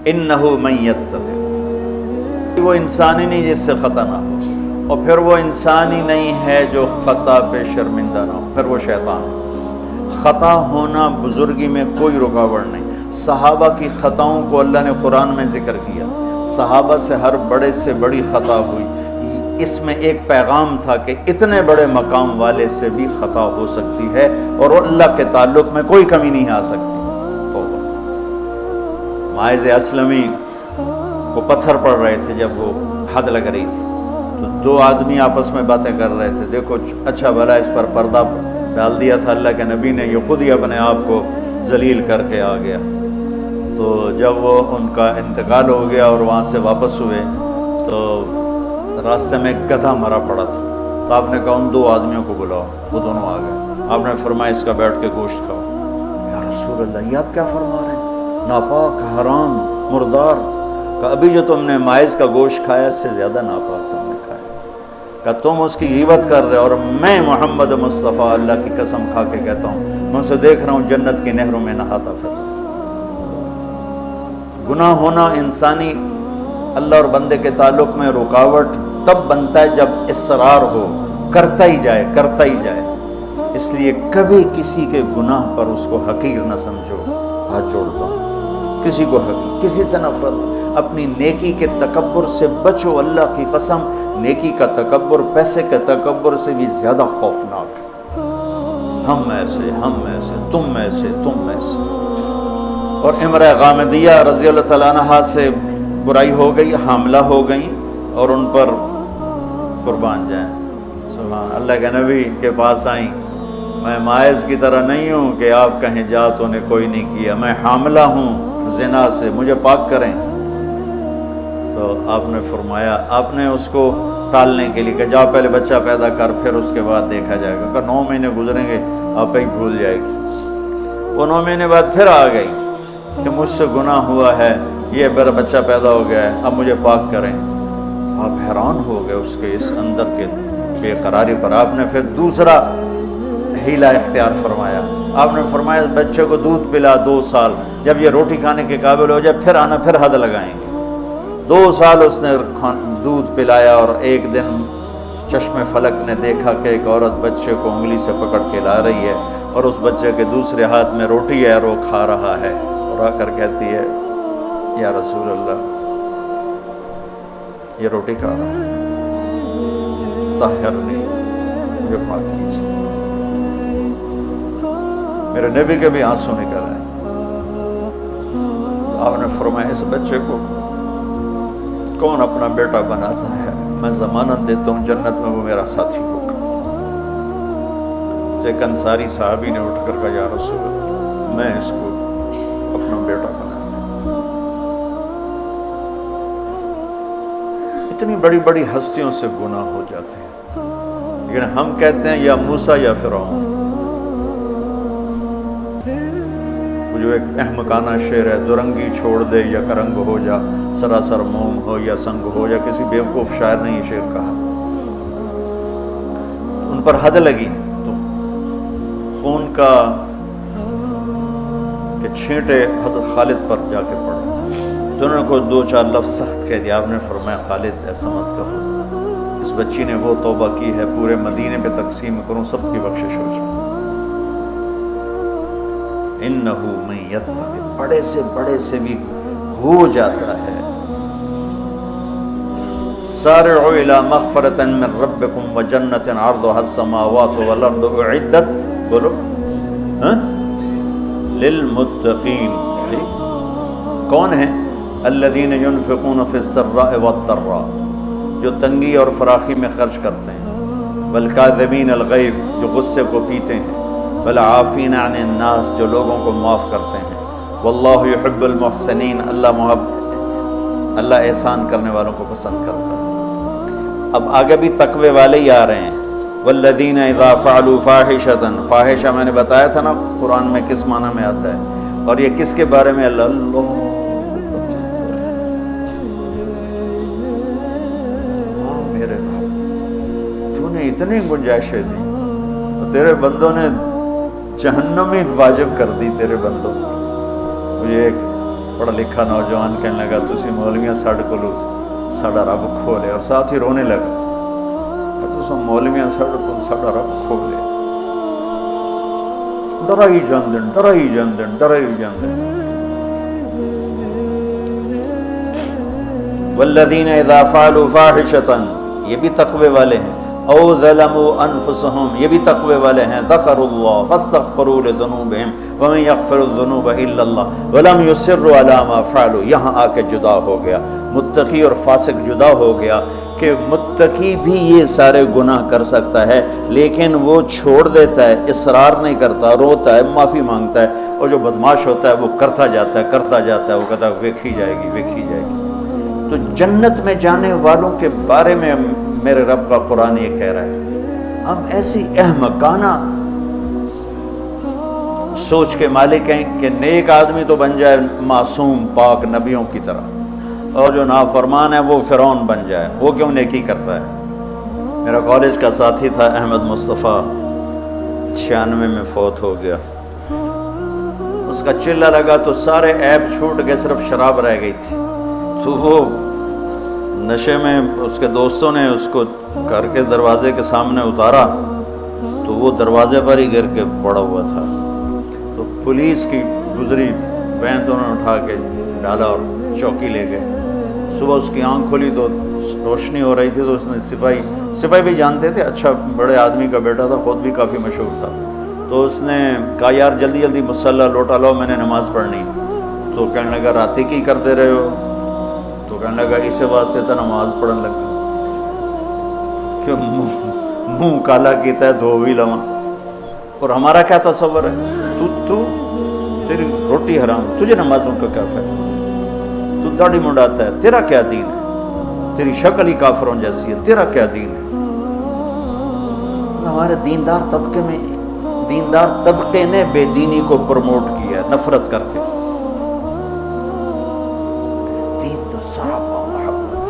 انہو من یتقی، وہ انسان ہی نہیں جس سے خطا نہ ہو، اور پھر وہ انسان ہی نہیں ہے جو خطا پہ شرمندہ نہ ہو، پھر وہ شیطان ہے۔ خطا ہونا بزرگی میں کوئی رکاوٹ نہیں۔ صحابہ کی خطاؤں کو اللہ نے قرآن میں ذکر کیا، صحابہ سے ہر بڑے سے بڑی خطا ہوئی، اس میں ایک پیغام تھا کہ اتنے بڑے مقام والے سے بھی خطا ہو سکتی ہے اور اللہ کے تعلق میں کوئی کمی نہیں آ سکتی۔ توبہ۔ ماعز اسلمی کو پتھر پڑ رہے تھے جب وہ حد لگ رہی تھی، تو دو آدمی آپس میں باتیں کر رہے تھے، دیکھو اچھا بھلا اس پر پردہ ڈال دیا تھا اللہ کے نبی نے، یہ خود ہی اپنے آپ کو ذلیل کر کے آ گیا۔ تو جب وہ ان کا انتقال ہو گیا اور وہاں سے واپس ہوئے تو راستے میں ایک گدھا مرا پڑا تھا، تو آپ نے کہا ان دو آدمیوں کو بلاؤ، وہ دونوں آ گئے۔ آپ نے فرمایا اس کا بیٹھ کے گوشت کھاؤ۔ یا رسول اللہ، یہ آپ کیا فرما رہے ہیں؟ ناپاک، حرام، مردار۔ کہ ابھی جو تم نے ماعز کا گوشت کھایا اس سے زیادہ ناپاک تم نے کھایا۔ کہ تم اس کی غیبت کر رہے، اور میں محمد مصطفیٰ اللہ کی قسم کھا کے کہتا ہوں میں اسے دیکھ رہا ہوں جنت کی نہروں میں نہاتا پھر۔ گناہ ہونا انسانی اللہ اور بندے کے تعلق میں رکاوٹ تب بنتا ہے جب اصرار ہو، کرتا ہی جائے کرتا ہی جائے۔ اس لیے کبھی کسی کے گناہ پر اس کو حقیر نہ سمجھو۔ ہاتھ جوڑتا ہوں، کسی کو حقیر، کسی سے نفرت ہو۔ اپنی نیکی کے تکبر سے بچو، اللہ کی قسم نیکی کا تکبر پیسے کے تکبر سے بھی زیادہ خوفناک ہے۔ ہم ایسے، ہم ایسے، تم ایسے، تم ایسے۔ اور امرأہ غامدیہ رضی اللہ تعالیٰ عنہا سے برائی ہو گئی، حاملہ ہو گئیں، اور ان پر قربان جائیں سبحان اللہ کے نبی کے پاس آئیں، میں ماعز کی طرح نہیں ہوں کہ آپ کہیں جا تو نے کوئی نہیں کیا، میں حاملہ ہوں زنا سے، مجھے پاک کریں۔ تو آپ نے فرمایا، آپ نے اس کو ٹالنے کے لیے کہ جا پہلے بچہ پیدا کر پھر اس کے بعد دیکھا جائے گا، کہ 9 مہینے گزریں گے آپ ہی بھول جائے گی۔ وہ 9 مہینے بعد پھر آ گئی کہ مجھ سے گناہ ہوا ہے، یہ میرا بچہ پیدا ہو گیا ہے، اب مجھے پاک کریں۔ آپ حیران ہو گئے اس کے اس اندر کے بے قراری پر۔ آپ نے پھر دوسرا ہیلا اختیار فرمایا، آپ نے فرمایا بچے کو دودھ پلا 2 سال، جب یہ روٹی کھانے کے قابل ہو جائے پھر آنا، پھر حد لگائیں گے۔ 2 سال اس نے دودھ پلایا، اور ایک دن چشم فلک نے دیکھا کہ ایک عورت بچے کو انگلی سے پکڑ کے لا رہی ہے، اور اس بچے کے دوسرے ہاتھ میں روٹی ہے اور وہ کھا رہا ہے، اور آ کر کہتی ہے یا رسول اللہ یہ روٹی کھا رہا ہے، طہرنی، مجھے پاک کیجیے۔ میرے نبی کے بھی آنسو نکل آئے۔ تو آپ نے فرمایا اس بچے کو کون اپنا بیٹا بناتا ہے، میں ضمانت دیتا ہوں جنت میں وہ میرا ساتھی ہوگا۔ تو ایک انصاری صحابی نے اٹھ کر کہا یا رسول اللہ میں اس کو اپنا بیٹا بناتا ہوں۔ اتنی بڑی بڑی ہستیوں سے گناہ ہو جاتے ہیں، لیکن ہم کہتے ہیں یا موسیٰ یا فرعون۔ وہ جو ایک احمقانہ شعر ہے، دورنگی چھوڑ دے یا کرنگ ہو جا، سراسر موم ہو یا سنگ ہو جا، کسی بیوقوف شاعر نے یہ شعر کہا۔ ان پر حد لگی تو خون کا کہ چھینٹے حضرت خالد پر جا کے پڑے، تو انہوں نے کوئی 2-4 لفظ سخت کہہ دیا۔ آپ نے فرمایا خالد ایسا مت کہو، اس بچی نے وہ توبہ کی ہے پورے مدینے پہ تقسیم کروں سب کی بخشش ہو جائے۔ انہو من یتق، بڑے سے بڑے سے بھی ہو جاتا ہے۔ سارعوا الی مغفرۃ من ربکم وجنۃ عرضها السماوات والارض اعدت، بولو للمتقین۔ کون ہیں؟ الذین ینفقون فی السراء والضراء، جو تنگی اور فراخی میں خرچ کرتے ہیں، والکاظمین الغیظ، جو غصے کو پیتے ہیں، والعافین عن الناس، جو لوگوں کو معاف کرتے ہیں، واللہ یحب المحسنین، اللہ احسان کرنے والوں کو پسند کرتا ہے۔ اب آگے بھی تقوی والے ہی آ رہے ہیں۔ والذین اذا فعلوا فاحشۃ، فاحشہ میں نے بتایا تھا نا قرآن میں کس معنی میں آتا ہے، اور یہ کس کے بارے میں؟ اللہ میرے رب، تو نے اتنی گنجائشیں دی اور تیرے بندوں نے جہنم ہی واجب کر دی تیرے بندوں۔ مجھے ایک پڑھا لکھا نوجوان کہنے لگا تسی مولویاں ساڑھے کو ساڑھا رب کھولے، اور ساتھ ہی رونے لگا کہ تسا مولویاں ساڑھے کو ساڑھا رب کھولے، ڈرائی جاندن ڈرائی جاندن ڈرائی جاندن۔ والذین اذا فعلوا فاحشۃ، یہ بھی تقوی والے ہیں، او ظلموا انفسهم، یہ بھی تقوی والے ہیں، ذکروا اللہ فاستغفروا لذنوبہم ومن یغفر الذنوب الا اللہ ولم یصروا علی ما فعلوا۔ یہاں آ کے جدا ہو گیا، متقی اور فاسق جدا ہو گیا کہ متقی بھی یہ سارے گناہ کر سکتا ہے لیکن وہ چھوڑ دیتا ہے، اصرار نہیں کرتا، روتا ہے، معافی مانگتا ہے، اور جو بدماش ہوتا ہے وہ کرتا جاتا ہے کرتا جاتا ہے، وہ کہتا ہے ویکھی جائے گی ویکھی جائے گی۔ تو جنت میں جانے والوں کے بارے میں میرے رب کا قرآن یہ کہہ رہا ہے، ہم ایسی احمقانہ سوچ کے مالک ہیں کہ نیک آدمی تو بن جائے معصوم پاک نبیوں کی طرح، اور جو نافرمان ہے وہ فرعون بن جائے، وہ کیوں نیکی کرتا ہے۔ میرا کالج کا ساتھی تھا احمد مصطفیٰ، 96 میں فوت ہو گیا۔ اس کا چلہ لگا تو سارے عیب چھوٹ گئے، صرف شراب رہ گئی تھی، تو وہ نشے میں اس کے دوستوں نے اس کو گھر کے دروازے کے سامنے اتارا تو وہ دروازے پر ہی گر کے پڑا ہوا تھا۔ تو پولیس کی گزری وین تو انہوں نے اٹھا کے ڈالا اور چوکی لے گئے۔ صبح اس کی آنکھ کھلی تو روشنی ہو رہی تھی، تو اس نے سپاہی بھی جانتے تھے، اچھا بڑے آدمی کا بیٹا تھا، خود بھی کافی مشہور تھا، تو اس نے کہا یار جلدی جلدی مصلی لوٹا لو، میں نے نماز پڑھنی۔ تو کہنے لگا راتی کی کر دے رہے ہو؟ تو کہنے لگا اسے واسطے تو نماز پڑھن لگا کہ منہ کالا کیتا ہے دھو بھی لواں۔ اور ہمارا کیا تصور ہے، تیری روٹی حرام، تجھے نمازوں کا کیا فائدہ، تو داڑھی منڈاتا ہے، تیرا کیا دین ہے، تیری شکل ہی کافروں جیسی ہے، تیرا کیا دین ہے۔ ہمارے دیندار طبقے نے بے دینی کو پروموٹ کیا ہے نفرت کر کے۔ دین تو سراپا محبت،